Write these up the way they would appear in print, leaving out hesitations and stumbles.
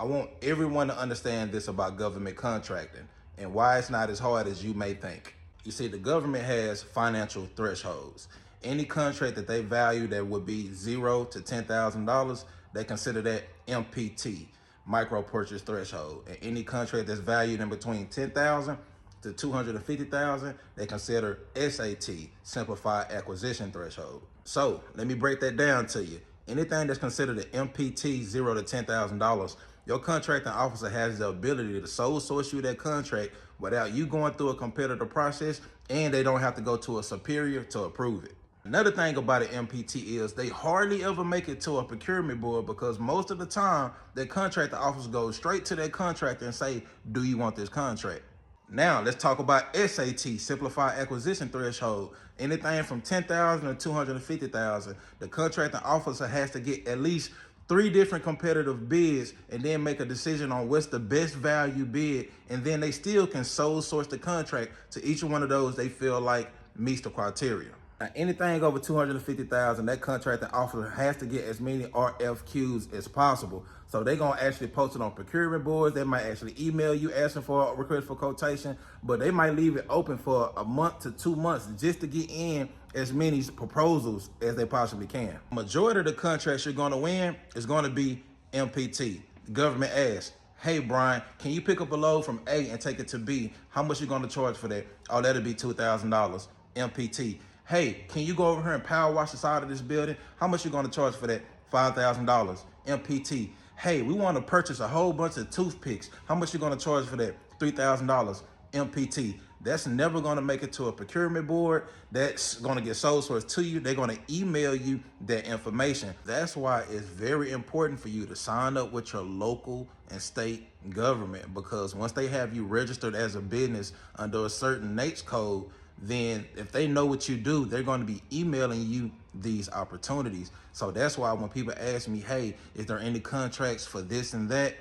I want everyone to understand this about government contracting and why it's not as hard as you may think. You see, the government has financial thresholds. Any contract that they value that would be $0 to $10,000, they consider that MPT, micro purchase threshold. And any contract that's valued in between 10,000 to 250,000, they consider SAT, simplified acquisition threshold. So let me break that down to you. Anything that's considered an MPT, $0 to $10,000, your contracting officer has the ability to sole source you that contract without you going through a competitive process, and they don't have to go to a superior to approve it. Another thing about an MPT is they hardly ever make it to a procurement board, because most of the time the contracting officer goes straight to that contractor and say, do you want this contract? Now let's talk about SAT, simplified acquisition threshold. Anything from 10,000 to 250,000, the contracting officer has to get at least 3 different competitive bids and then make a decision on what's the best value bid, and then they still can sole source the contract to each one of those they feel like meets the criteria. Now, anything over 250,000, that contracting officer has to get as many RFQs as possible. So they're gonna actually post it on procurement boards. They might actually email you asking for a request for quotation, but they might leave it open for a month to 2 months just to get in as many proposals as they possibly can. Majority of the contracts you're gonna win is gonna be MPT. The government asks, hey Brian, can you pick up a load from A and take it to B? How much you gonna charge for that? Oh, that'll be $2,000, MPT. Hey, can you go over here and power wash the side of this building? How much you gonna charge for that? $5,000, MPT. Hey, we wanna purchase a whole bunch of toothpicks. How much you gonna charge for that? $3,000, MPT. That's never gonna make it to a procurement board. That's gonna get sole sourced to you. They're gonna email you that information. That's why it's very important for you to sign up with your local and state government, because once they have you registered as a business under a certain NAICS code, then if they know what you do, they're going to be emailing you these opportunities. So that's why when people ask me, hey, is there any contracts for this and that?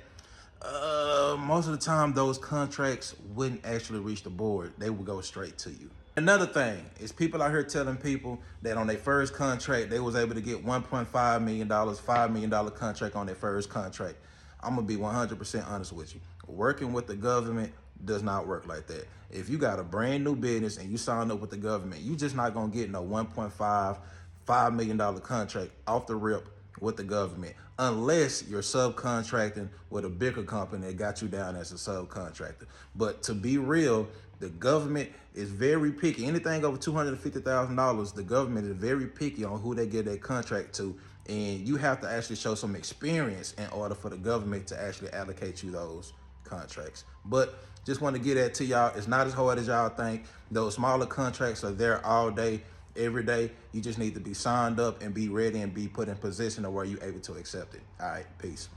Most of the time, those contracts wouldn't actually reach the board. They would go straight to you. Another thing is people out here telling people that on their first contract, they was able to get $1.5 million, $5 million contract on their first contract. I'm gonna be 100% honest with you. Working with the government does not work like that. If you got a brand new business and you sign up with the government, you just not gonna get no $1.5 million contract off the rip with the government, unless you're subcontracting with a bigger company that got you down as a subcontractor. But to be real, the government is very picky. Anything over $250,000, the government is very picky on who they give that contract to, and you have to actually show some experience in order for the government to actually allocate you those contracts. But just want to get that to y'all. It's not as hard as y'all think. Those smaller contracts are there all day, every day. You just need to be signed up and be ready and be put in position of where you're able to accept it. All right, peace.